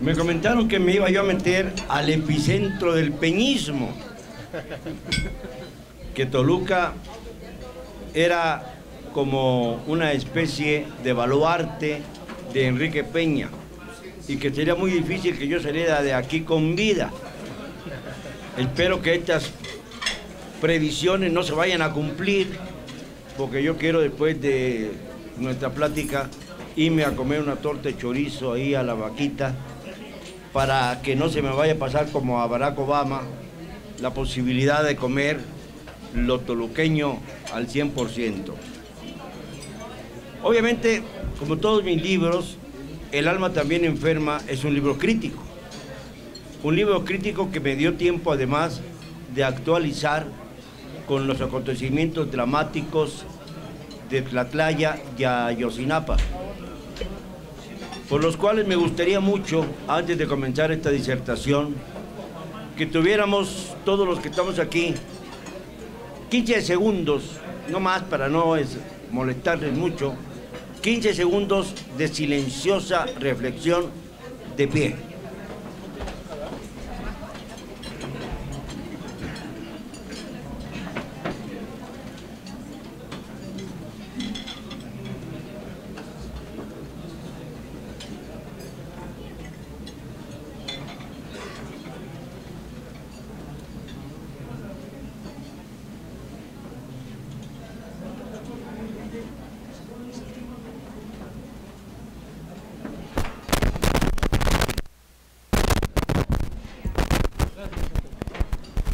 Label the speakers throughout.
Speaker 1: Me comentaron que me iba yo a meter al epicentro del peñismo, que Toluca era como una especie de baluarte de Enrique Peña y que sería muy difícil que yo saliera de aquí con vida. Espero que estas previsiones no se vayan a cumplir, porque yo quiero, después de nuestra plática, irme a comer una torta de chorizo ahí a la Vaquita, para que no se me vaya a pasar como a Barack Obama la posibilidad de comer lo toluqueño al 100%. Obviamente, como todos mis libros, El alma también enferma es un libro crítico. Un libro crítico que me dio tiempo, además, de actualizar con los acontecimientos dramáticos de Tlatlaya y Ayotzinapa, por los cuales me gustaría mucho, antes de comenzar esta disertación, que tuviéramos, todos los que estamos aquí, 15 segundos, no más para no molestarles mucho, 15 segundos de silenciosa reflexión de pie.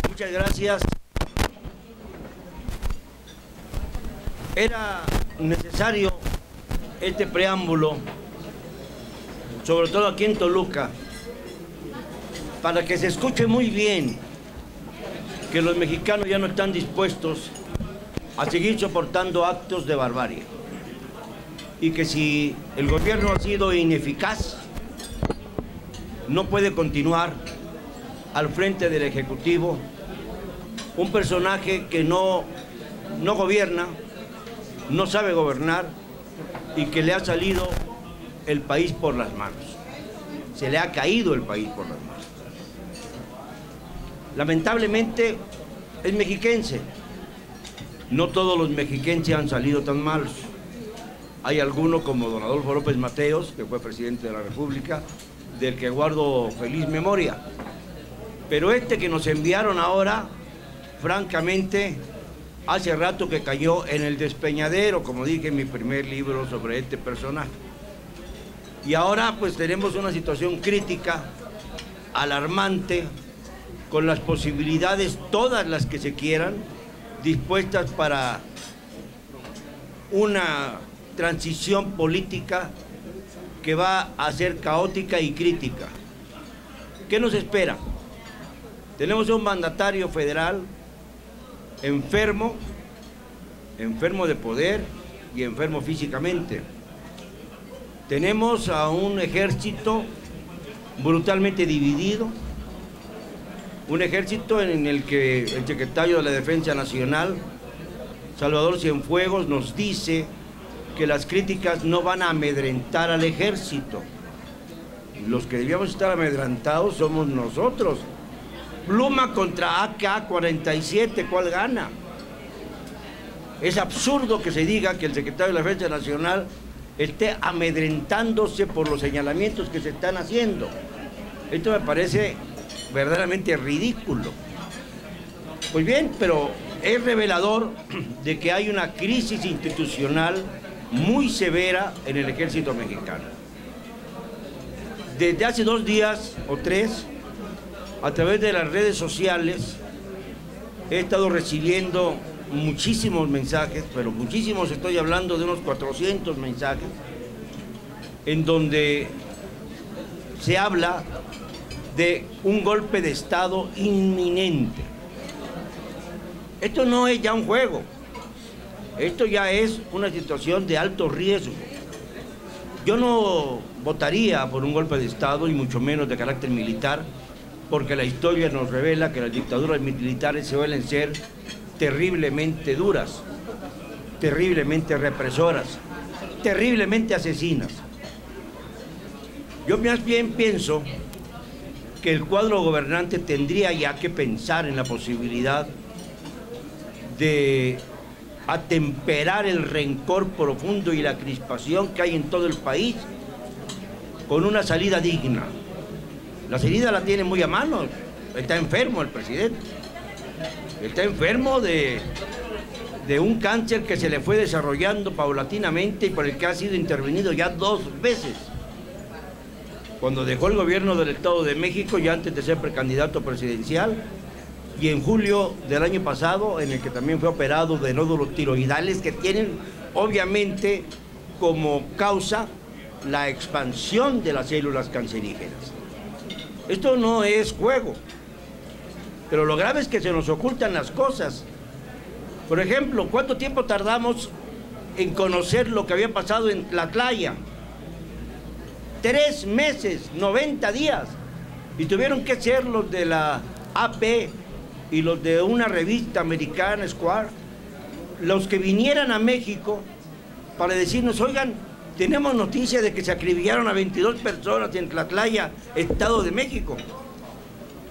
Speaker 1: Muchas gracias. Era necesario este preámbulo, sobre todo aquí en Toluca, para que se escuche muy bien que los mexicanos ya no están dispuestos a seguir soportando actos de barbarie, y que si el gobierno ha sido ineficaz, no puede continuar al frente del Ejecutivo un personaje que no gobierna, no sabe gobernar y que le ha salido el país por las manos. Se le ha caído el país por las manos. Lamentablemente es mexiquense. No todos los mexiquenses han salido tan malos. Hay algunos como don Adolfo López Mateos, que fue presidente de la República, del que guardo feliz memoria. Pero este que nos enviaron ahora, francamente, hace rato que cayó en el despeñadero, como dije en mi primer libro sobre este personaje. Y ahora pues tenemos una situación crítica, alarmante, con las posibilidades, todas las que se quieran, dispuestas para una transición política que va a ser caótica y crítica. ¿Qué nos espera? Tenemos un mandatario federal enfermo de poder y enfermo físicamente. Tenemos a un ejército brutalmente dividido, un ejército en el que el secretario de la Defensa Nacional, Salvador Cienfuegos, nos dice que las críticas no van a amedrentar al ejército. Los que debíamos estar amedrentados somos nosotros. Pluma contra AK-47, ¿cuál gana? Es absurdo que se diga que el secretario de la Defensa Nacional esté amedrentándose por los señalamientos que se están haciendo. Esto me parece verdaderamente ridículo. Pues bien, pero es revelador de que hay una crisis institucional muy severa en el ejército mexicano. Desde hace 2 días o 3, a través de las redes sociales, he estado recibiendo muchísimos mensajes, pero muchísimos, estoy hablando de unos 400 mensajes, en donde se habla de un golpe de Estado inminente. Esto no es ya un juego, esto ya es una situación de alto riesgo. Yo no votaría por un golpe de Estado, y mucho menos de carácter militar, porque la historia nos revela que las dictaduras militares suelen ser terriblemente duras, terriblemente represoras, terriblemente asesinas. Yo más bien pienso que el cuadro gobernante tendría ya que pensar en la posibilidad de atemperar el rencor profundo y la crispación que hay en todo el país con una salida digna. La salida la tiene muy a mano. Está enfermo el presidente. Está enfermo de un cáncer que se le fue desarrollando paulatinamente y por el que ha sido intervenido ya 2 veces. Cuando dejó el gobierno del Estado de México, ya antes de ser precandidato presidencial, y en julio del año pasado, en el que también fue operado de nódulos tiroidales que tienen, obviamente, como causa la expansión de las células cancerígenas. Esto no es juego, pero lo grave es que se nos ocultan las cosas. Por ejemplo, ¿cuánto tiempo tardamos en conocer lo que había pasado en Tlatlaya? 3 meses, 90 días, y tuvieron que ser los de la AP y los de una revista americana, Square, los que vinieran a México para decirnos, oigan, tenemos noticia de que se acribillaron a 22 personas en Tlatlaya, Estado de México.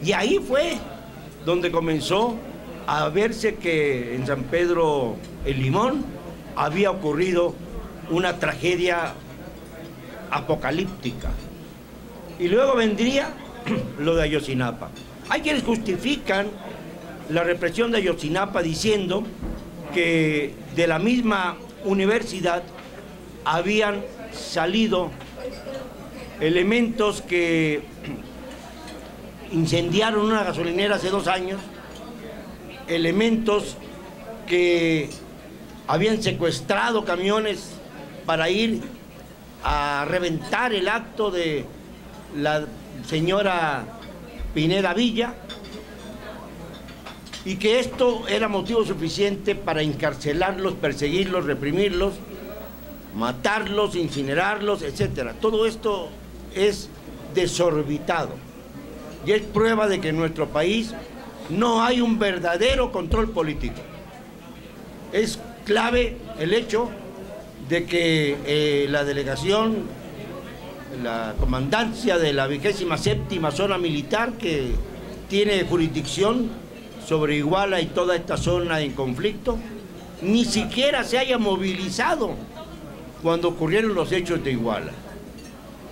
Speaker 1: Y ahí fue donde comenzó a verse que en San Pedro el Limón había ocurrido una tragedia apocalíptica. Y luego vendría lo de Ayotzinapa. Hay quienes justifican la represión de Ayotzinapa diciendo que de la misma universidad habían salido elementos que incendiaron una gasolinera hace 2 años, elementos que habían secuestrado camiones para ir a reventar el acto de la señora Pineda Villa, y que esto era motivo suficiente para encarcelarlos, perseguirlos, reprimirlos, matarlos, incinerarlos, etc. Todo esto es desorbitado y es prueba de que en nuestro país no hay un verdadero control político. Es clave el hecho de que la delegación, la comandancia de la 27ª Zona Militar, que tiene jurisdicción sobre Iguala y toda esta zona en conflicto, ni siquiera se haya movilizado cuando ocurrieron los hechos de Iguala.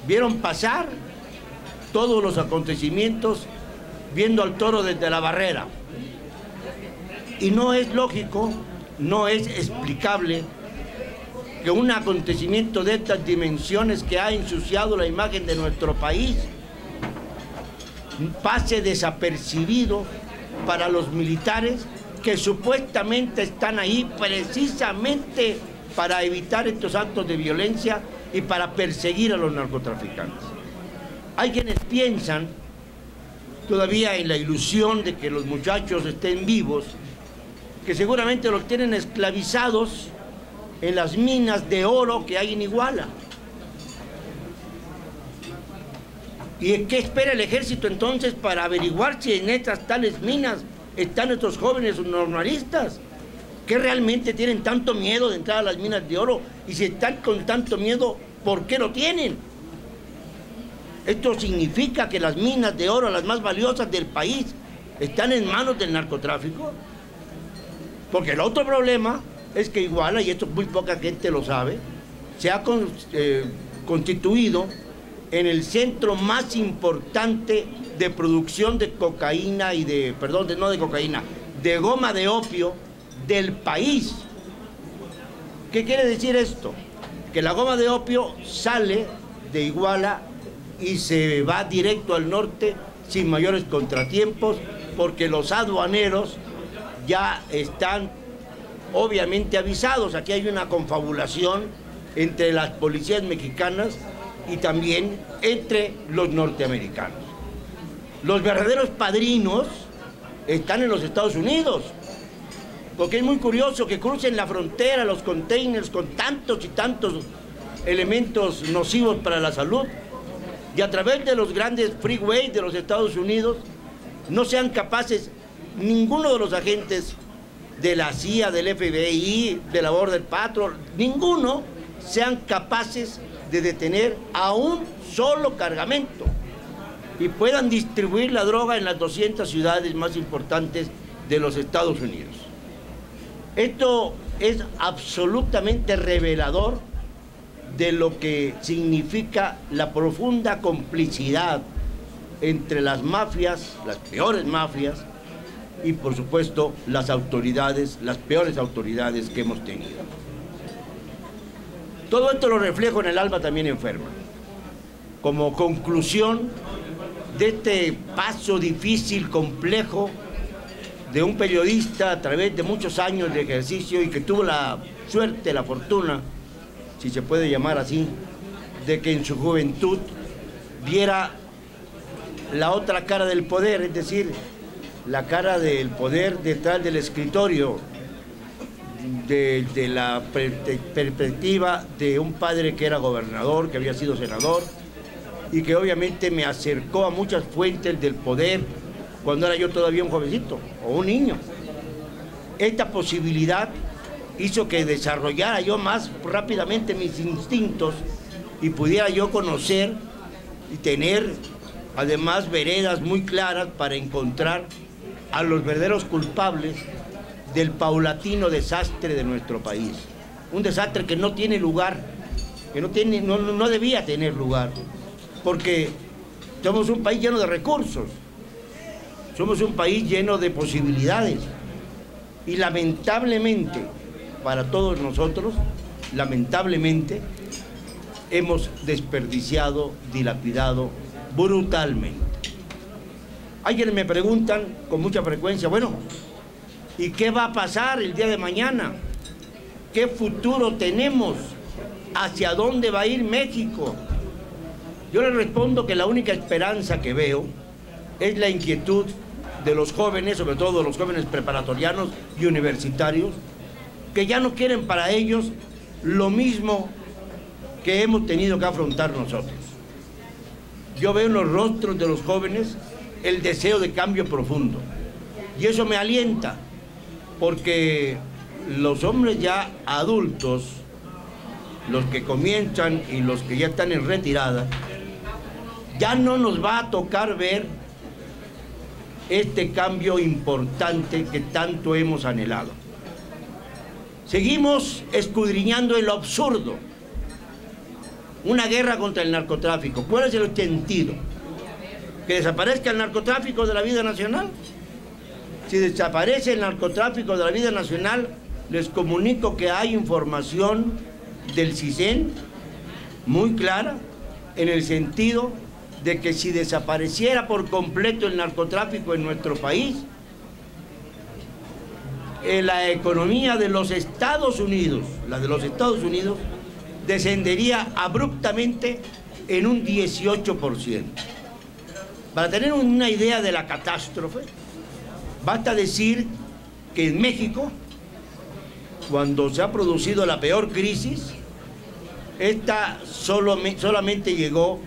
Speaker 1: Vieron pasar todos los acontecimientos viendo al toro desde la barrera. Y no es lógico, no es explicable que un acontecimiento de estas dimensiones que ha ensuciado la imagen de nuestro país pase desapercibido para los militares que supuestamente están ahí precisamente para evitar estos actos de violencia y para perseguir a los narcotraficantes. Hay quienes piensan, todavía en la ilusión de que los muchachos estén vivos, que seguramente los tienen esclavizados en las minas de oro que hay en Iguala. ¿Y qué espera el ejército entonces para averiguar si en estas tales minas están estos jóvenes normalistas que realmente tienen tanto miedo de entrar a las minas de oro? Y si están con tanto miedo, ¿por qué lo tienen? Esto significa que las minas de oro, las más valiosas del país, están en manos del narcotráfico. Porque el otro problema es que Iguala, y esto muy poca gente lo sabe, se ha constituido en el centro más importante de producción de cocaína y de, perdón, no de cocaína, de goma de opio del país. ¿Qué quiere decir esto? Que la goma de opio sale de Iguala y se va directo al norte sin mayores contratiempos, porque los aduaneros ya están obviamente avisados. Aquí hay una confabulación entre las policías mexicanas y también entre los norteamericanos. Los verdaderos padrinos están en los Estados Unidos, porque es muy curioso que crucen la frontera los containers con tantos y tantos elementos nocivos para la salud, y a través de los grandes freeways de los Estados Unidos no sean capaces ninguno de los agentes de la CIA, del FBI, de la Border Patrol, ninguno sean capaces de detener a un solo cargamento y puedan distribuir la droga en las 200 ciudades más importantes de los Estados Unidos. Esto es absolutamente revelador de lo que significa la profunda complicidad entre las mafias, las peores mafias, y por supuesto las autoridades, las peores autoridades que hemos tenido. Todo esto lo reflejo en el alma también enferma. Como conclusión de este paso difícil, complejo, de un periodista a través de muchos años de ejercicio y que tuvo la suerte, la fortuna, si se puede llamar así, de que en su juventud viera la otra cara del poder, es decir, la cara del poder detrás del escritorio, de la perspectiva de un padre que era gobernador, que había sido senador, y que obviamente me acercó a muchas fuentes del poder cuando era yo todavía un jovencito o un niño. Esta posibilidad hizo que desarrollara yo más rápidamente mis instintos y pudiera yo conocer y tener además veredas muy claras para encontrar a los verdaderos culpables del paulatino desastre de nuestro país. Un desastre que no tiene lugar, que no debía tener lugar, porque somos un país lleno de recursos, somos un país lleno de posibilidades y lamentablemente para todos nosotros, lamentablemente, hemos desperdiciado, dilapidado brutalmente. Hay quienes me preguntan con mucha frecuencia, bueno, ¿y qué va a pasar el día de mañana? ¿Qué futuro tenemos? ¿Hacia dónde va a ir México? Yo les respondo que la única esperanza que veo es la inquietud de los jóvenes, sobre todo de los jóvenes preparatorianos y universitarios, que ya no quieren para ellos lo mismo que hemos tenido que afrontar nosotros. Yo veo en los rostros de los jóvenes el deseo de cambio profundo. Y eso me alienta, porque los hombres ya adultos, los que comienzan y los que ya están en retirada, ya no nos va a tocar ver este cambio importante que tanto hemos anhelado. Seguimos escudriñando en lo absurdo. Una guerra contra el narcotráfico. ¿Cuál es el sentido? ¿Que desaparezca el narcotráfico de la vida nacional? Si desaparece el narcotráfico de la vida nacional, les comunico que hay información del CISEN muy clara en el sentido de que si desapareciera por completo el narcotráfico en nuestro país, la economía de los Estados Unidos, la de los Estados Unidos, descendería abruptamente en un 18%. Para tener una idea de la catástrofe, basta decir que en México, cuando se ha producido la peor crisis, esta solamente llegó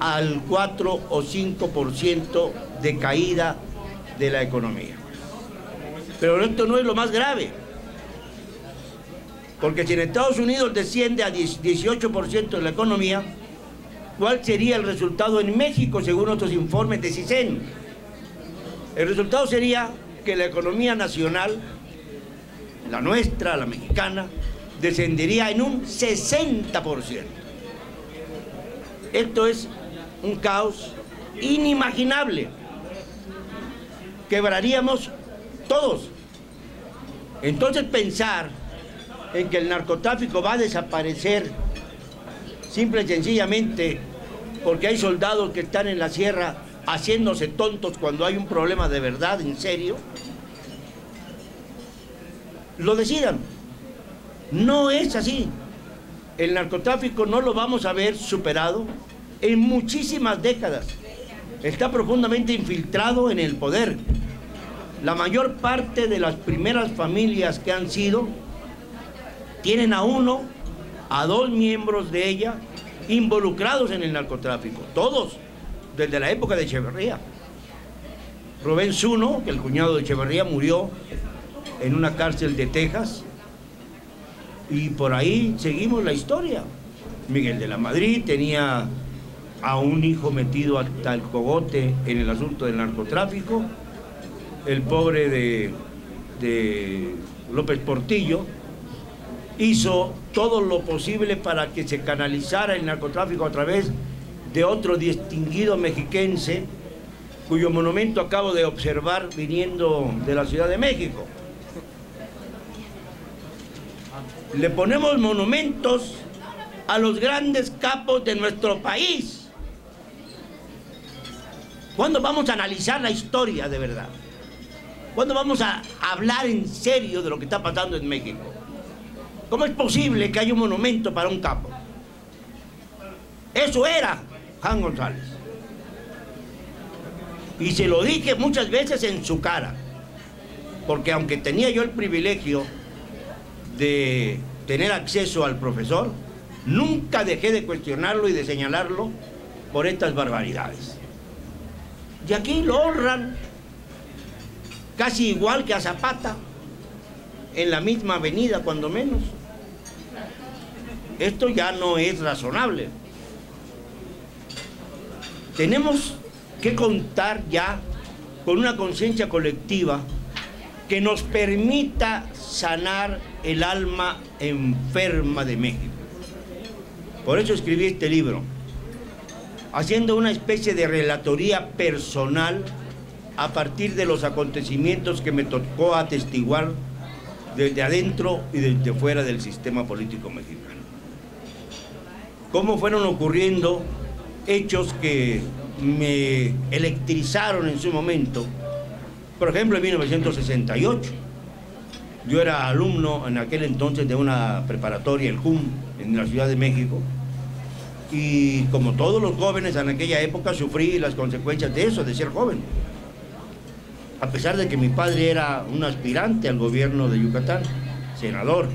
Speaker 1: al 4 o 5% de caída de la economía. Pero esto no es lo más grave, porque si en Estados Unidos desciende a 18% de la economía, ¿cuál sería el resultado en México según otros informes de CISEN? El resultado sería que la economía nacional, la nuestra, la mexicana, descendería en un 60%. Esto es un caos inimaginable. Quebraríamos todos. Entonces pensar en que el narcotráfico va a desaparecer simple y sencillamente porque hay soldados que están en la sierra haciéndose tontos cuando hay un problema de verdad, en serio, lo decidan. No es así. El narcotráfico no lo vamos a ver superado en muchísimas décadas. Está profundamente infiltrado en el poder. La mayor parte de las primeras familias que han sido, tienen a uno, a dos miembros de ella involucrados en el narcotráfico. Todos, desde la época de Echeverría. Rubén Zuno, que el cuñado de Echeverría, murió en una cárcel de Texas. Y por ahí seguimos la historia. Miguel de la Madrid tenía a un hijo metido hasta el cogote en el asunto del narcotráfico, el pobre de López Portillo hizo todo lo posible para que se canalizara el narcotráfico a través de otro distinguido mexiquense, cuyo monumento acabo de observar viniendo de la Ciudad de México. Le ponemos monumentos a los grandes capos de nuestro país. ¿Cuándo vamos a analizar la historia de verdad? ¿Cuándo vamos a hablar en serio de lo que está pasando en México? ¿Cómo es posible que haya un monumento para un capo? Eso era Juan González. Y se lo dije muchas veces en su cara, porque aunque tenía yo el privilegio de tener acceso al profesor, nunca dejé de cuestionarlo y de señalarlo por estas barbaridades. Y aquí lo honran casi igual que a Zapata, en la misma avenida cuando menos. Esto ya no es razonable. Tenemos que contar ya con una conciencia colectiva que nos permita sanar el alma enferma de México. Por eso escribí este libro, haciendo una especie de relatoría personal a partir de los acontecimientos que me tocó atestiguar desde adentro y desde fuera del sistema político mexicano. Cómo fueron ocurriendo hechos que me electrizaron en su momento. Por ejemplo, en 1968, yo era alumno en aquel entonces de una preparatoria, el JUM, en la Ciudad de México, y como todos los jóvenes en aquella época sufrí las consecuencias de eso, de ser joven. A pesar de que mi padre era un aspirante al gobierno de Yucatán, senador.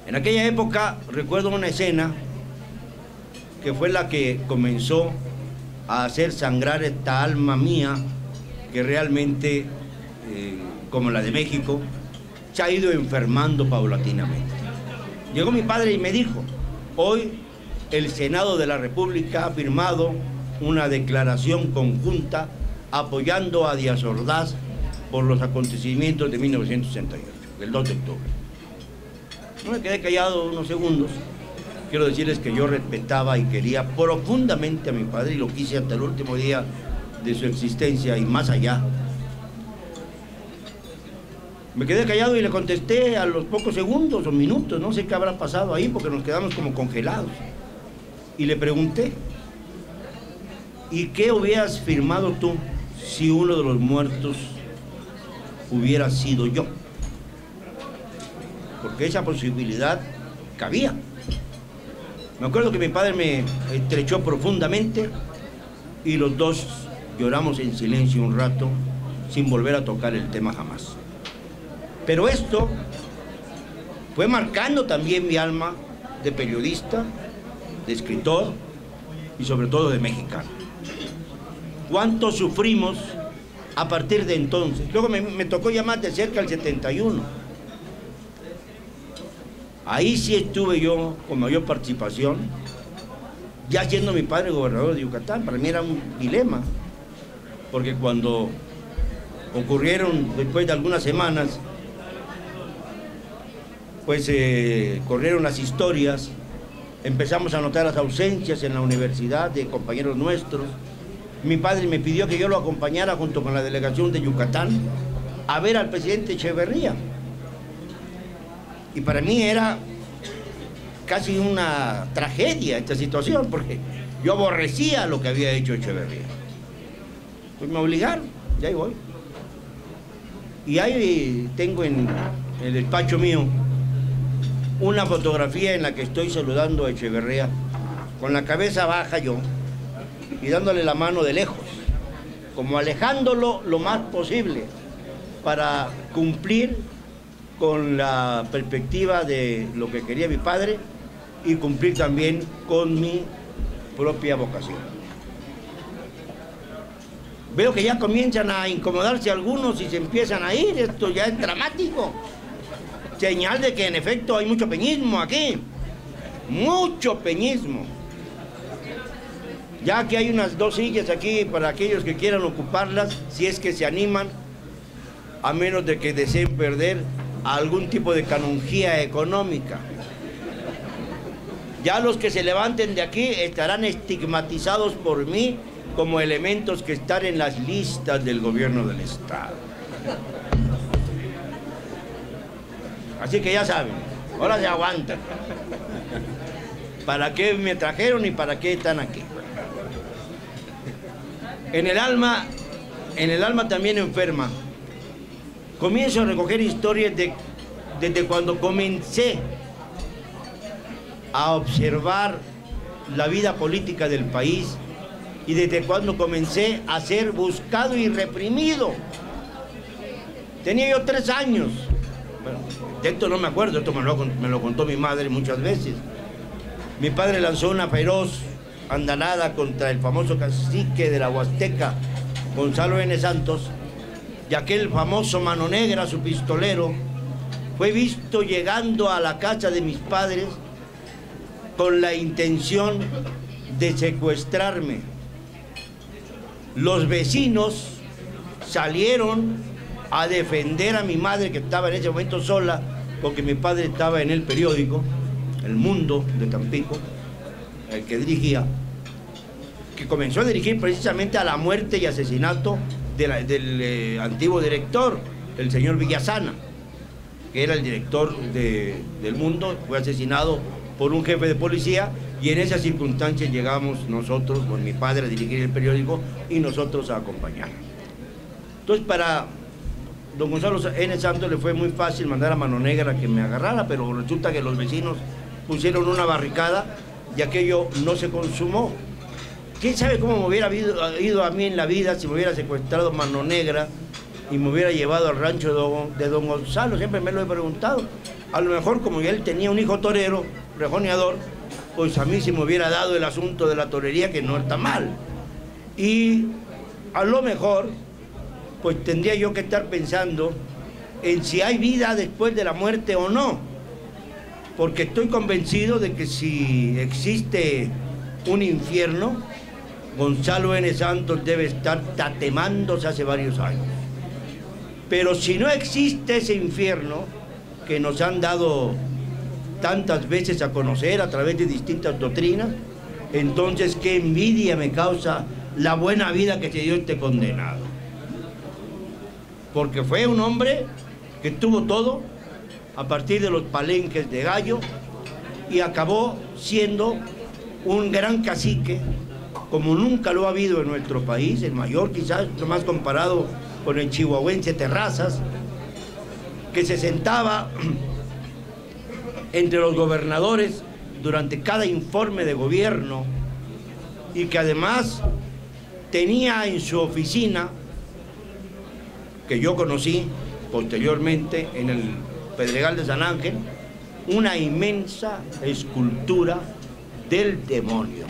Speaker 1: En aquella época recuerdo una escena que fue la que comenzó a hacer sangrar esta alma mía, que realmente, como la de México, se ha ido enfermando paulatinamente. Llegó mi padre y me dijo: hoy el Senado de la República ha firmado una declaración conjunta apoyando a Díaz Ordaz por los acontecimientos de 1968, el 2 de octubre. No me quedé callado unos segundos. Quiero decirles que yo respetaba y quería profundamente a mi padre, y lo quise hasta el último día de su existencia y más allá. Me quedé callado y le contesté a los pocos segundos o minutos, no sé qué habrá pasado ahí, porque nos quedamos como congelados. Y le pregunté: ¿y qué hubieras firmado tú si uno de los muertos hubiera sido yo? Porque esa posibilidad cabía. Me acuerdo que mi padre me estrechó profundamente y los dos lloramos en silencio un rato, sin volver a tocar el tema jamás. Pero esto fue marcando también mi alma de periodista, de escritor y sobre todo de mexicano. ¿Cuánto sufrimos a partir de entonces? Luego me tocó ya más de cerca el 71. Ahí sí estuve yo con mayor participación, ya siendo mi padre gobernador de Yucatán. Para mí era un dilema, porque cuando ocurrieron, después de algunas semanas, pues corrieron las historias, empezamos a notar las ausencias en la universidad de compañeros nuestros. Mi padre me pidió que yo lo acompañara junto con la delegación de Yucatán a ver al presidente Echeverría. Y para mí era casi una tragedia esta situación, porque yo aborrecía lo que había hecho Echeverría. Pues me obligaron, y ahí voy. Y ahí tengo en el despacho mío una fotografía en la que estoy saludando a Echeverría, con la cabeza baja yo, y dándole la mano de lejos, como alejándolo lo más posible para cumplir con la perspectiva de lo que quería mi padre y cumplir también con mi propia vocación. Veo que ya comienzan a incomodarse algunos y se empiezan a ir. Esto ya es dramático. Señal de que en efecto hay mucho peñismo aquí. mucho peñismo. Ya que hay unas 2 sillas aquí para aquellos que quieran ocuparlas, si es que se animan, a menos de que deseen perder algún tipo de canonjía económica. Ya los que se levanten de aquí estarán estigmatizados por mí como elementos que están en las listas del gobierno del Estado. Así que ya saben, ahora se aguantan. ¿Para qué me trajeron y para qué están aquí? En el alma también enferma. Comienzo a recoger historias desde cuando comencé a observar la vida política del país y desde cuando comencé a ser buscado y reprimido. Tenía yo 3 años. Bueno, de esto no me acuerdo, esto me lo contó mi madre muchas veces. Mi padre lanzó una feroz andanada contra el famoso cacique de la Huasteca, Gonzalo N. Santos, y aquel famoso Mano Negra, su pistolero, fue visto llegando a la casa de mis padres con la intención de secuestrarme. Los vecinos salieron a defender a mi madre, que estaba en ese momento sola, porque mi padre estaba en el periódico El Mundo de Tampico, el que dirigía, que comenzó a dirigir precisamente a la muerte y asesinato del antiguo director, el señor Villasana, que era el director del Mundo. Fue asesinado por un jefe de policía y en esas circunstancias llegamos nosotros con mi padre a dirigir el periódico y nosotros a acompañar. Entonces, para don Gonzalo N. Santos le fue muy fácil mandar a Mano Negra que me agarrara, pero resulta que los vecinos pusieron una barricada y aquello no se consumó. ¿Quién sabe cómo me hubiera ido a mí en la vida si me hubiera secuestrado Mano Negra y me hubiera llevado al rancho de don Gonzalo? Siempre me lo he preguntado. A lo mejor, como él tenía un hijo torero, rejoneador, pues a mí se me hubiera dado el asunto de la torería, que no está mal. Y a lo mejor, pues tendría yo que estar pensando en si hay vida después de la muerte o no. Porque estoy convencido de que si existe un infierno, Gonzalo N. Santos debe estar tatemándose hace varios años. Pero si no existe ese infierno que nos han dado tantas veces a conocer a través de distintas doctrinas, entonces qué envidia me causa la buena vida que se dio este condenado. Porque fue un hombre que tuvo todo a partir de los palenques de gallo y acabó siendo un gran cacique, como nunca lo ha habido en nuestro país, el mayor quizás, más comparado con el chihuahuense Terrazas, que se sentaba entre los gobernadores durante cada informe de gobierno y que además tenía en su oficina, que yo conocí posteriormente en el Pedregal de San Ángel, una inmensa escultura del demonio.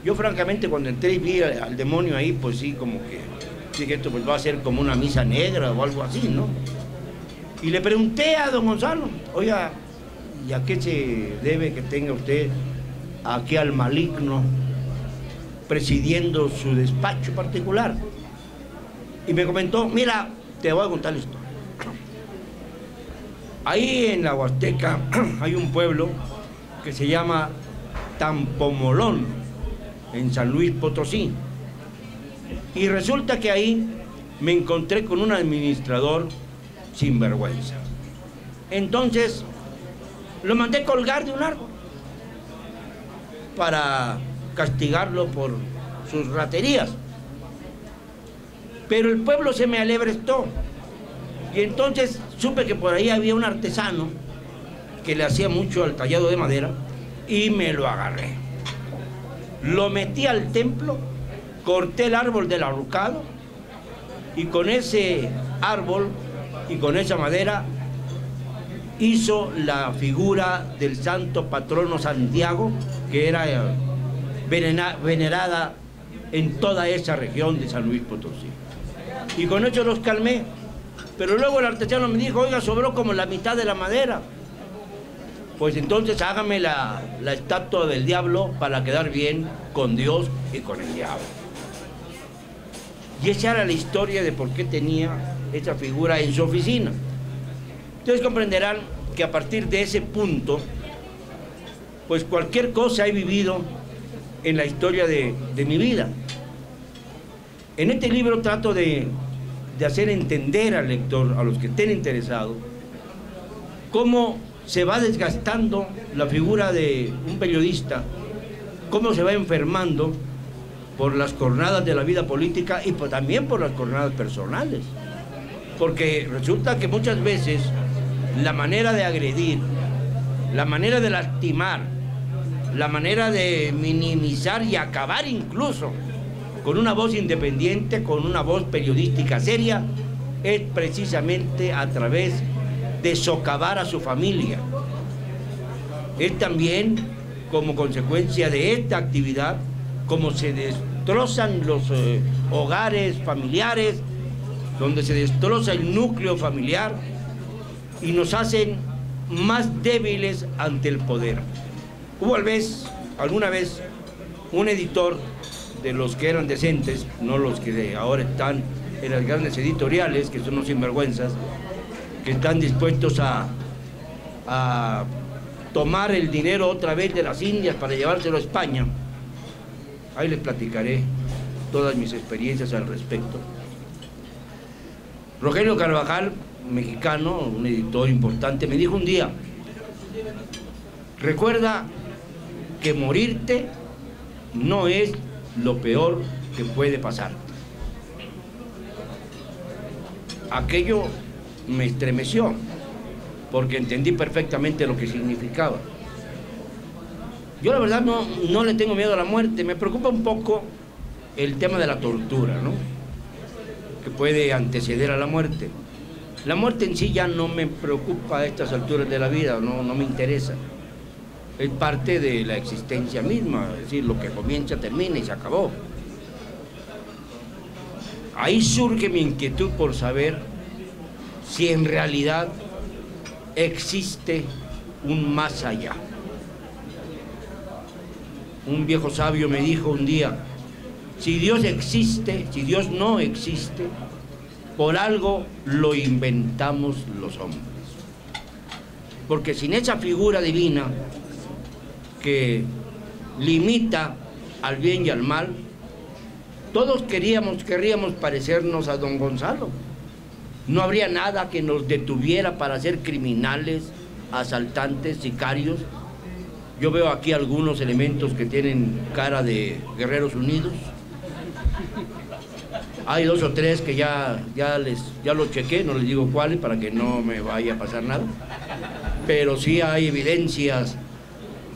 Speaker 1: Yo francamente cuando entré y vi al demonio ahí, pues sí, como que dije, esto pues va a ser como una misa negra o algo así, ¿no? Y le pregunté a don Gonzalo, oiga, ¿y a qué se debe que tenga usted aquí al maligno presidiendo su despacho particular? Y me comentó, mira, te voy a contar la historia. Ahí en la Huasteca hay un pueblo que se llama Tampomolón, en San Luis Potosí. Y resulta que ahí me encontré con un administrador sinvergüenza. Entonces lo mandé colgar de un árbol para castigarlo por sus raterías. Pero el pueblo se me alebrestó. Y entonces supe que por ahí había un artesano que le hacía mucho al tallado de madera y me lo agarré. Lo metí al templo, corté el árbol del arrucado y con ese árbol y con esa madera hizo la figura del santo patrono Santiago, que era venerada en toda esa región de San Luis Potosí. Y con eso los calmé. Pero luego el artesano me dijo, oiga, sobró como la mitad de la madera. pues entonces hágame la estatua del diablo para quedar bien con Dios y con el diablo. Y esa era la historia de por qué tenía esa figura en su oficina. Ustedes comprenderán que a partir de ese punto, pues cualquier cosa he vivido en la historia de mi vida. En este libro trato de hacer entender al lector, a los que estén interesados, cómo se va desgastando la figura de un periodista, cómo se va enfermando por las jornadas de la vida política y también por las jornadas personales. Porque resulta que muchas veces la manera de agredir, la manera de lastimar, la manera de minimizar y acabar incluso con una voz independiente, con una voz periodística seria, es precisamente a través de socavar a su familia. Es también como consecuencia de esta actividad como se destrozan los hogares familiares, donde se destroza el núcleo familiar y nos hacen más débiles ante el poder. Hubo alguna vez un editor de los que eran decentes, no los que ahora están en las grandes editoriales, que son unos sinvergüenzas, que están dispuestos a tomar el dinero otra vez de las Indias para llevárselo a España. Ahí les platicaré todas mis experiencias al respecto. Rogelio Carvajal, mexicano, un editor importante, me dijo un día: recuerda que morirte no es lo peor que puede pasar. Aquello me estremeció, porque entendí perfectamente lo que significaba. Yo la verdad no le tengo miedo a la muerte, me preocupa un poco el tema de la tortura, ¿no?, que puede anteceder a la muerte. La muerte en sí ya no me preocupa a estas alturas de la vida, no me interesa. Es parte de la existencia misma, es decir, lo que comienza termina y se acabó. Ahí surge mi inquietud por saber si en realidad existe un más allá. Un viejo sabio me dijo un día: si Dios existe, si Dios no existe, por algo lo inventamos los hombres. Porque sin esa figura divina que limita al bien y al mal, todos querríamos parecernos a don Gonzalo. No habría nada que nos detuviera para ser criminales, asaltantes, sicarios. Yo veo aquí algunos elementos que tienen cara de Guerreros Unidos. Hay 2 o 3 que ya los chequé, no les digo cuáles para que no me vaya a pasar nada. Pero sí hay evidencias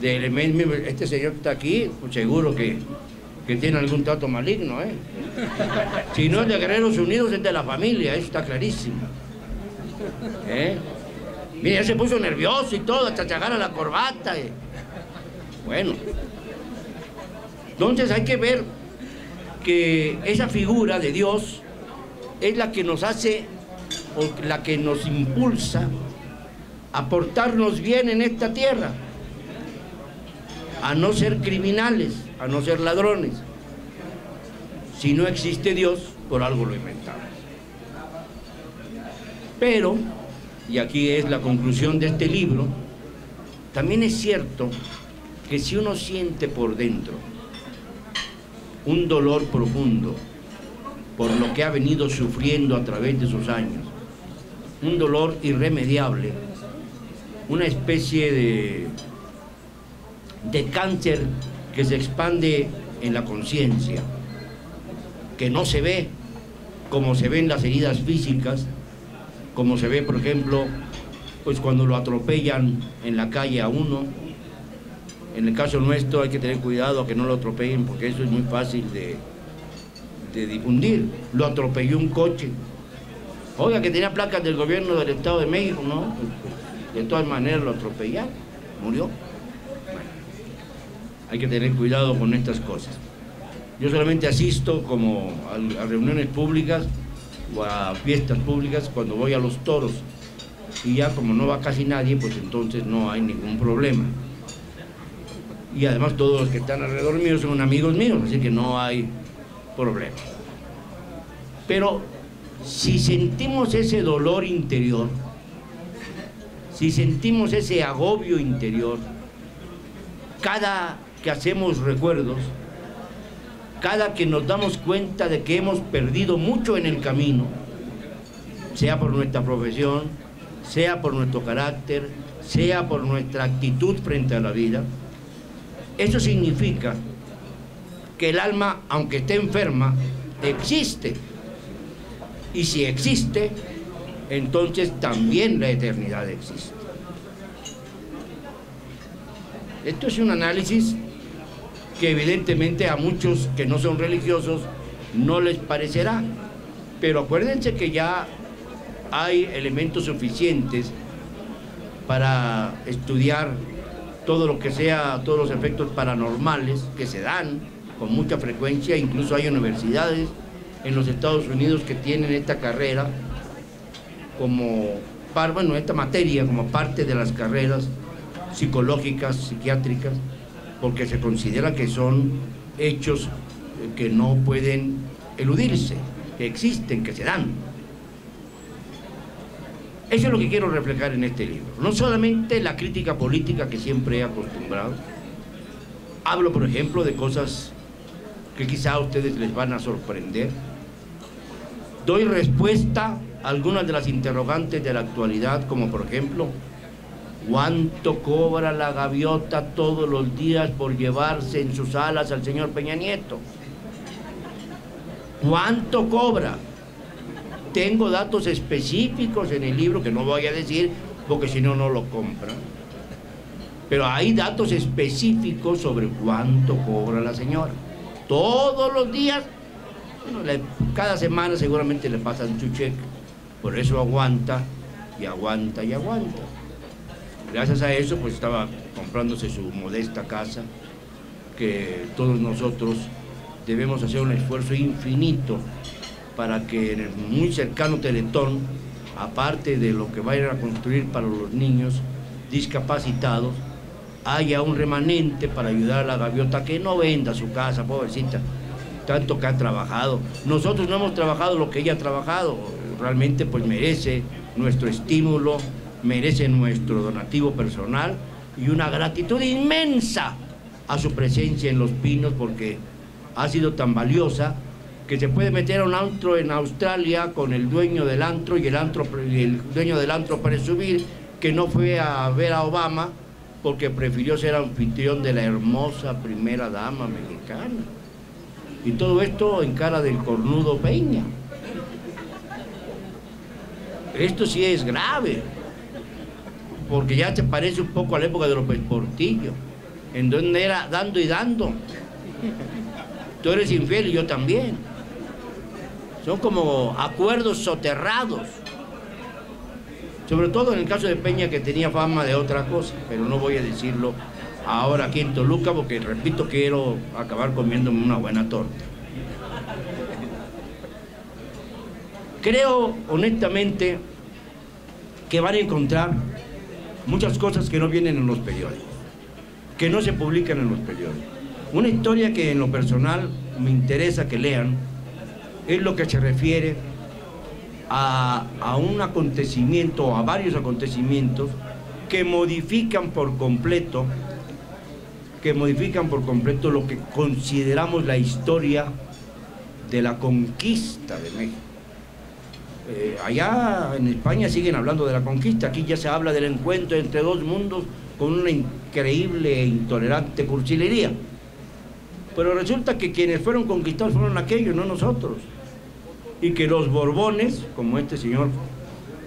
Speaker 1: de elementos. Este señor que está aquí, pues seguro que tiene algún trato maligno, ¿eh? Si no es de Guerreros Unidos, es de la familia, eso está clarísimo. Mira, ya se puso nervioso y todo, hasta se agarra la corbata. Bueno, entonces hay que ver que esa figura de Dios es la que nos hace, o la que nos impulsa a portarnos bien en esta tierra, a no ser criminales, a no ser ladrones. Si no existe Dios, por algo lo inventamos. Pero, y aquí es la conclusión de este libro, también es cierto que si uno siente por dentro un dolor profundo por lo que ha venido sufriendo a través de sus años, un dolor irremediable, una especie de cáncer que se expande en la conciencia, que no se ve como se ven las heridas físicas, como se ve, por ejemplo, pues cuando lo atropellan en la calle a uno. En el caso nuestro hay que tener cuidado a que no lo atropellen, porque eso es muy fácil de difundir. Lo atropelló un coche. Oiga, que tenía placas del gobierno del Estado de México, ¿no? De todas maneras lo atropellaron, murió. Bueno, hay que tener cuidado con estas cosas. Yo solamente asisto como a reuniones públicas o a fiestas públicas cuando voy a los toros. y ya como no va casi nadie, pues entonces no hay ningún problema. Y además todos los que están alrededor mío son amigos míos, así que no hay problema. Pero si sentimos ese dolor interior, si sentimos ese agobio interior, cada que hacemos recuerdos, cada que nos damos cuenta de que hemos perdido mucho en el camino, sea por nuestra profesión, sea por nuestro carácter, sea por nuestra actitud frente a la vida, eso significa que el alma, aunque esté enferma, existe. Y si existe, entonces también la eternidad existe. Esto es un análisis que evidentemente a muchos que no son religiosos no les parecerá, pero acuérdense que ya hay elementos suficientes para estudiar todo lo que sea, todos los efectos paranormales que se dan con mucha frecuencia. Incluso hay universidades en los Estados Unidos que tienen esta carrera como, bueno, esta materia como parte de las carreras psicológicas, psiquiátricas, porque se considera que son hechos que no pueden eludirse, que existen, que se dan. Eso es lo que quiero reflejar en este libro. No solamente la crítica política que siempre he acostumbrado. Hablo, por ejemplo, de cosas que quizá a ustedes les van a sorprender. Doy respuesta a algunas de las interrogantes de la actualidad, como por ejemplo, ¿cuánto cobra la gaviota todos los días por llevarse en sus alas al señor Peña Nieto? ¿Cuánto cobra? Tengo datos específicos en el libro que no voy a decir porque si no, no lo compran. Pero hay datos específicos sobre cuánto cobra la señora. Todos los días, bueno, cada semana seguramente le pasan su cheque. Por eso aguanta y aguanta y aguanta. Gracias a eso, pues estaba comprándose su modesta casa, que todos nosotros debemos hacer un esfuerzo infinito para que en el muy cercano Teletón, aparte de lo que vayan a construir para los niños discapacitados, haya un remanente para ayudar a la gaviota que no venda su casa, pobrecita, tanto que ha trabajado. Nosotros no hemos trabajado lo que ella ha trabajado, realmente pues merece nuestro estímulo, merece nuestro donativo personal y una gratitud inmensa a su presencia en Los Pinos, porque ha sido tan valiosa que se puede meter a un antro en Australia con el dueño del antro y el dueño del antro presumir que no fue a ver a Obama porque prefirió ser anfitrión de la hermosa primera dama mexicana. Y todo esto en cara del cornudo Peña. Esto sí es grave, porque ya se parece un poco a la época de López Portillo, en donde era dando y dando. Tú eres infiel y yo también. Son como acuerdos soterrados. Sobre todo en el caso de Peña, que tenía fama de otra cosa, pero no voy a decirlo ahora aquí en Toluca, porque repito, quiero acabar comiéndome una buena torta. Creo honestamente que van a encontrar muchas cosas que no vienen en los periódicos, que no se publican en los periódicos. Una historia que en lo personal me interesa que lean es lo que se refiere a un acontecimiento o a varios acontecimientos que modifican por completo lo que consideramos la historia de la conquista de México. Allá en España siguen hablando de la conquista, aquí ya se habla del encuentro entre dos mundos con una increíble e intolerante cursilería. Pero resulta que quienes fueron conquistados fueron aquellos, no nosotros. Y que los Borbones, como este señor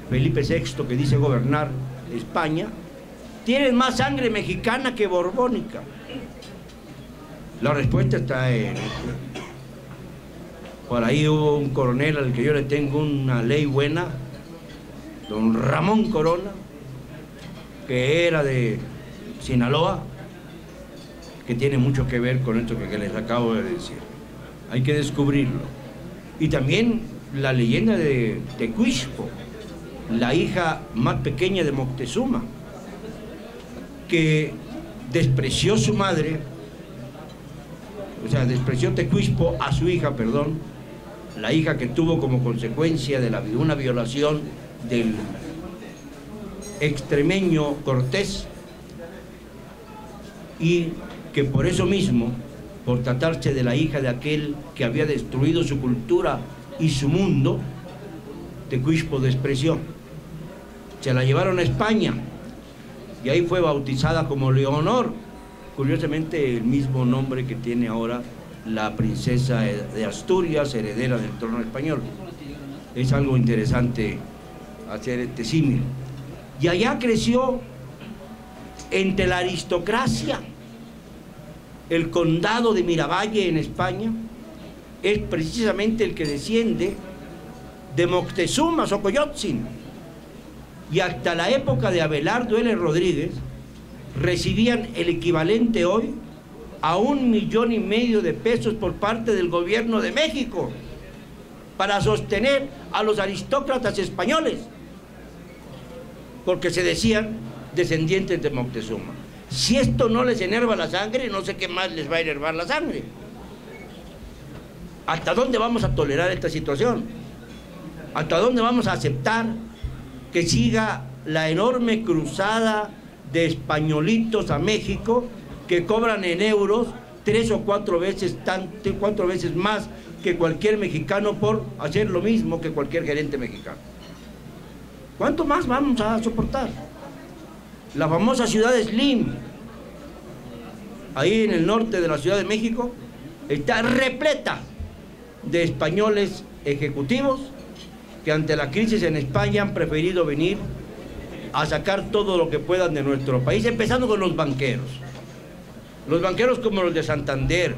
Speaker 1: Felipe VI que dice gobernar España, tienen más sangre mexicana que borbónica. La respuesta está en... Por ahí hubo un coronel al que yo le tengo una ley buena, don Ramón Corona, que era de Sinaloa, que tiene mucho que ver con esto que les acabo de decir. Hay que descubrirlo. Y también la leyenda de Tecuixco, la hija más pequeña de Moctezuma, que despreció su madre, o sea, despreció Tecuixpo a su hija, perdón, la hija que tuvo como consecuencia de una violación del extremeño Cortés, y que por eso mismo, por tratarse de la hija de aquel que había destruido su cultura y su mundo, Tecuixpo despreció. Se la llevaron a España y ahí fue bautizada como Leonor, curiosamente el mismo nombre que tiene ahora la princesa de Asturias, heredera del trono español. Es algo interesante hacer este símil. Y allá creció entre la aristocracia. El condado de Miravalle en España es precisamente el que desciende de Moctezuma Xocoyotzin, y hasta la época de Abelardo L. Rodríguez recibían el equivalente hoy a 1,5 millones de pesos por parte del gobierno de México para sostener a los aristócratas españoles, porque se decían descendientes de Moctezuma. Si esto no les enerva la sangre, no sé qué más les va a enervar la sangre. ¿Hasta dónde vamos a tolerar esta situación? ¿Hasta dónde vamos a aceptar que siga la enorme cruzada de españolitos a México que cobran en euros 3 o 4 veces más que cualquier mexicano por hacer lo mismo que cualquier gerente mexicano? ¿Cuánto más vamos a soportar? La famosa ciudad de Slim, ahí en el norte de la Ciudad de México, está repleta de españoles ejecutivos que ante la crisis en España han preferido venir a sacar todo lo que puedan de nuestro país, empezando con los banqueros. Los banqueros como los de Santander,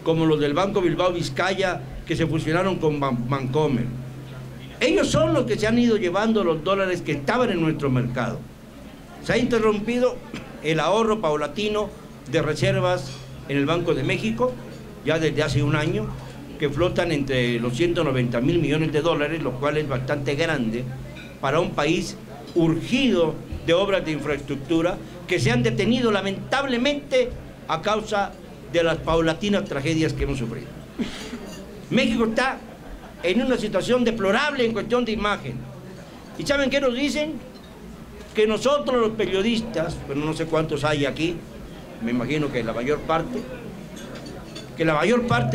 Speaker 1: como los del Banco Bilbao Vizcaya, que se fusionaron con Bancomer. Ellos son los que se han ido llevando los dólares que estaban en nuestro mercado. Se ha interrumpido el ahorro paulatino de reservas en el Banco de México, ya desde hace un año, que flotan entre los 190,000 millones de dólares, lo cual es bastante grande para un país urgido de obras de infraestructura que se han detenido lamentablemente a causa de las paulatinas tragedias que hemos sufrido. México está en una situación deplorable en cuestión de imagen. ¿Y saben qué nos dicen? Que nosotros los periodistas, pero no sé cuántos hay aquí, me imagino que la mayor parte,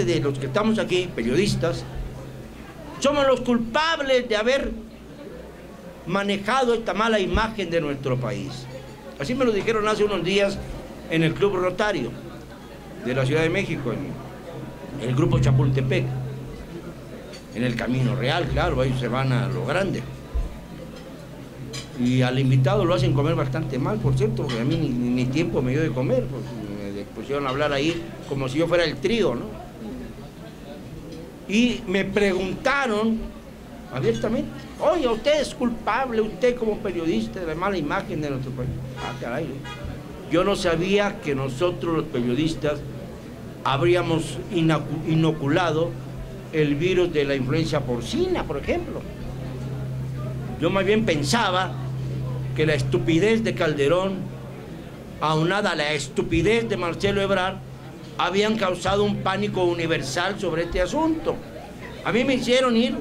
Speaker 1: de los que estamos aquí, periodistas, somos los culpables de haber manejado esta mala imagen de nuestro país. Así me lo dijeron hace unos días en el Club Rotario de la Ciudad de México, en el Grupo Chapultepec, en el Camino Real, claro, ahí se van a lo grande. Y al invitado lo hacen comer bastante mal, por cierto, porque a mí ni tiempo me dio de comer, pues me pusieron a hablar ahí como si yo fuera el trío, ¿no? Y me preguntaron abiertamente: oye, usted es culpable, usted como periodista, de la mala imagen de nuestro país. Ah, caray, yo no sabía que nosotros los periodistas habríamos inoculado el virus de la influenza porcina, por ejemplo. Yo más bien pensaba que la estupidez de Calderón, aunada a la estupidez de Marcelo Ebrard, habían causado un pánico universal sobre este asunto. A mí me hicieron ir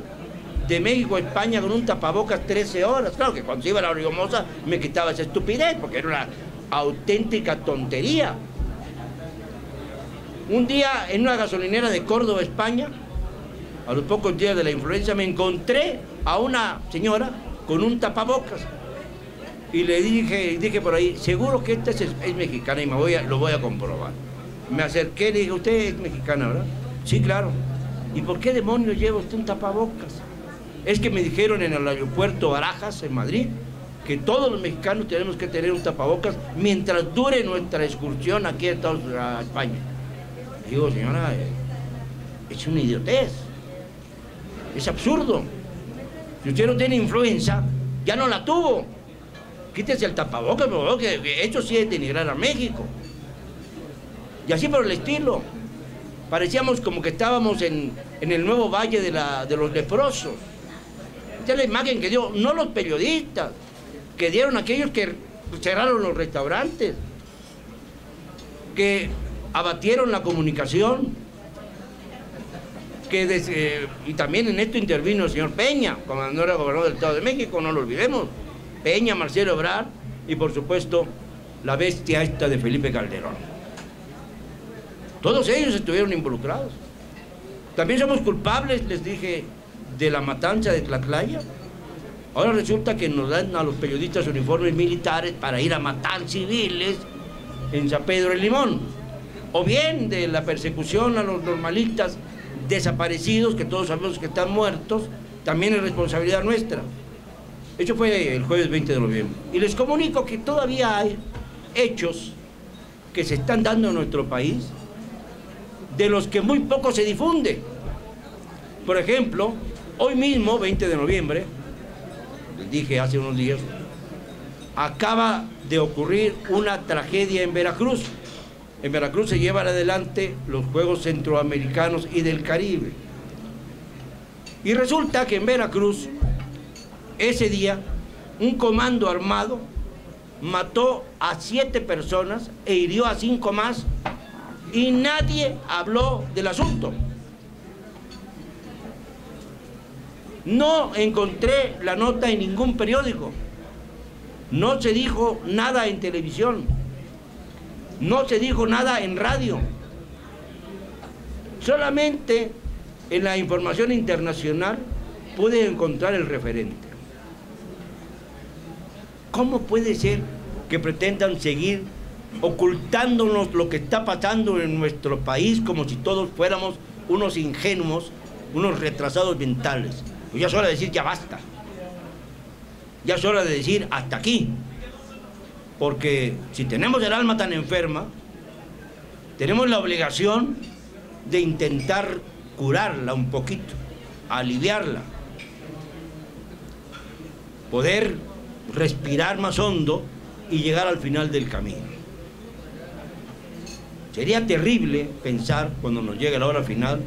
Speaker 1: de México a España con un tapabocas 13 horas. Claro que cuando se iba a la Oriomosa me quitaba esa estupidez, porque era una auténtica tontería. Un día en una gasolinera de Córdoba, España, a los pocos días de la influenza, me encontré a una señora con un tapabocas y le dije por ahí: seguro que esta es mexicana, y lo voy a comprobar. Me acerqué y le dije: usted es mexicana, ¿verdad? Sí, claro. ¿Y por qué demonios lleva usted un tapabocas? Es que me dijeron en el aeropuerto Barajas, en Madrid, que todos los mexicanos tenemos que tener un tapabocas mientras dure nuestra excursión aquí a España. Digo: señora, es una idiotez, es absurdo. Si usted no tiene influenza, ya no la tuvo. Quítese el tapabocas, que eso sí es denigrar a México. Y así por el estilo. Parecíamos como que estábamos en el nuevo valle de los leprosos. Esa es la imagen que dio, no los periodistas, que dieron aquellos que cerraron los restaurantes, que abatieron la comunicación, y también en esto intervino el señor Peña, cuando era gobernador del Estado de México, no lo olvidemos. Peña, Marcelo Ebrard y por supuesto la bestia esta de Felipe Calderón. Todos ellos estuvieron involucrados. También somos culpables, les dije, de la matanza de Tlatlaya. Ahora resulta que nos dan a los periodistas uniformes militares para ir a matar civiles en San Pedro del Limón. O bien de la persecución a los normalistas desaparecidos, que todos sabemos que están muertos, también es responsabilidad nuestra. Eso fue el jueves 20 de noviembre. Y les comunico que todavía hay hechos que se están dando en nuestro país, de los que muy poco se difunde. Por ejemplo, hoy mismo, 20 de noviembre, les dije hace unos días, acaba de ocurrir una tragedia en Veracruz. En Veracruz se llevan adelante los Juegos Centroamericanos y del Caribe. Y resulta que en Veracruz, ese día, un comando armado mató a 7 personas e hirió a 5 más, y nadie habló del asunto. No encontré la nota en ningún periódico, no se dijo nada en televisión, no se dijo nada en radio. Solamente en la información internacional pude encontrar el referente. ¿Cómo puede ser que pretendan seguir ocultándonos lo que está pasando en nuestro país como si todos fuéramos unos ingenuos, unos retrasados mentales? Pues ya es hora de decir ya basta. Ya es hora de decir hasta aquí. Porque si tenemos el alma tan enferma, tenemos la obligación de intentar curarla un poquito, aliviarla, poder respirar más hondo y llegar al final del camino. Sería terrible pensar, cuando nos llegue la hora final,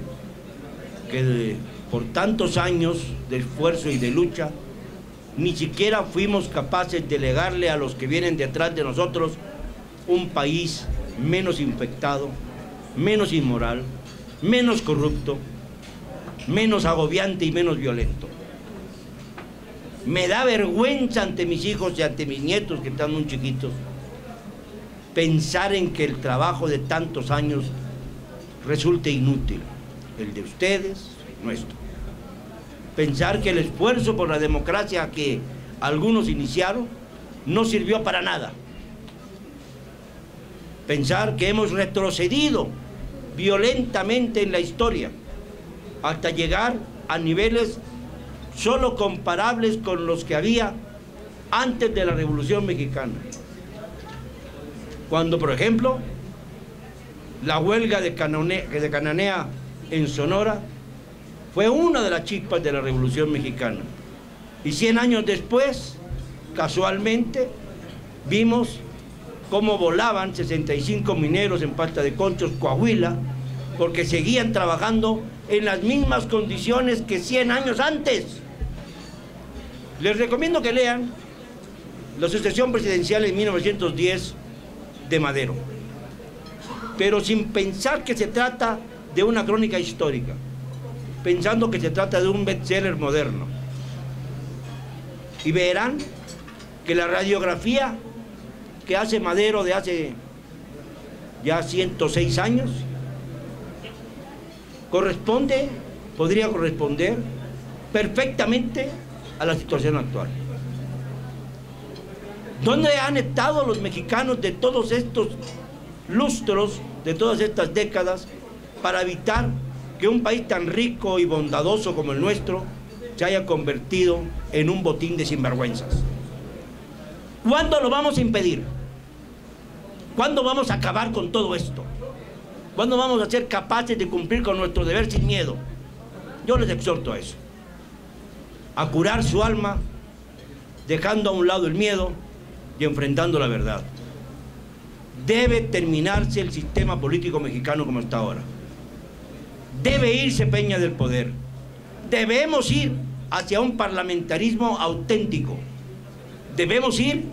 Speaker 1: que por tantos años de esfuerzo y de lucha, ni siquiera fuimos capaces de legarle a los que vienen detrás de nosotros un país menos infectado, menos inmoral, menos corrupto, menos agobiante y menos violento. Me da vergüenza ante mis hijos y ante mis nietos, que están muy chiquitos, pensar en que el trabajo de tantos años resulte inútil, el de ustedes, nuestro. Pensar que el esfuerzo por la democracia que algunos iniciaron no sirvió para nada. Pensar que hemos retrocedido violentamente en la historia hasta llegar a niveles solo comparables con los que había antes de la Revolución Mexicana. Cuando, por ejemplo, la huelga de Cananea en Sonora fue una de las chispas de la Revolución Mexicana. Y 100 años después, casualmente, vimos cómo volaban 65 mineros en Pasta de Conchos, Coahuila, porque seguían trabajando en las mismas condiciones que 100 años antes. Les recomiendo que lean la sucesión presidencial en 1910 de Madero, pero sin pensar que se trata de una crónica histórica, pensando que se trata de un bestseller moderno. Y verán que la radiografía que hace Madero de hace ya 106 años podría corresponder perfectamente a la situación actual. ¿Dónde han estado los mexicanos de todos estos lustros, de todas estas décadas, para evitar que un país tan rico y bondadoso como el nuestro se haya convertido en un botín de sinvergüenzas? ¿Cuándo lo vamos a impedir? ¿Cuándo vamos a acabar con todo esto? ¿Cuándo vamos a ser capaces de cumplir con nuestro deber sin miedo? Yo les exhorto a eso, a curar su alma, dejando a un lado el miedo y enfrentando la verdad. Debe terminarse el sistema político mexicano como está ahora. Debe irse Peña del poder. Debemos ir hacia un parlamentarismo auténtico. Debemos ir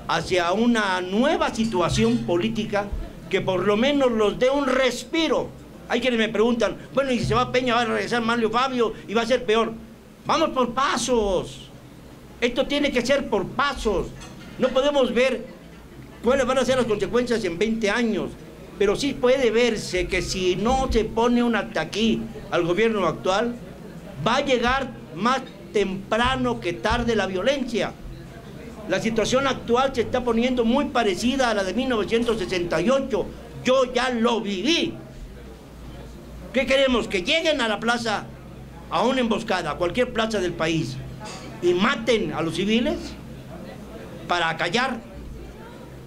Speaker 1: hacia una nueva situación política que por lo menos nos dé un respiro. Hay quienes me preguntan, bueno, y si se va Peña, va a regresar Manlio Fabio y va a ser peor. Vamos por pasos. Esto tiene que ser por pasos. No podemos ver cuáles van a ser las consecuencias en 20 años. Pero sí puede verse que si no se pone un hasta aquí al gobierno actual, va a llegar más temprano que tarde la violencia. La situación actual se está poniendo muy parecida a la de 1968. Yo ya lo viví. ¿Qué queremos? ¿Que lleguen a la plaza, a una emboscada, a cualquier plaza del país, y maten a los civiles para acallar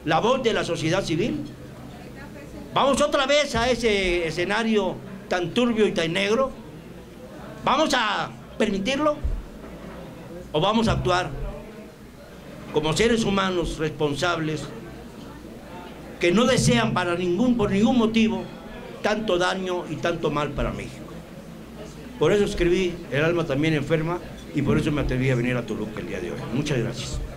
Speaker 1: la voz de la sociedad civil? ¿Vamos otra vez a ese escenario tan turbio y tan negro? ¿Vamos a permitirlo? ¿O vamos a actuar como seres humanos responsables que no desean por ningún motivo tanto daño y tanto mal para México? Por eso escribí El alma también enferma y por eso me atreví a venir a Toluca el día de hoy. Muchas gracias.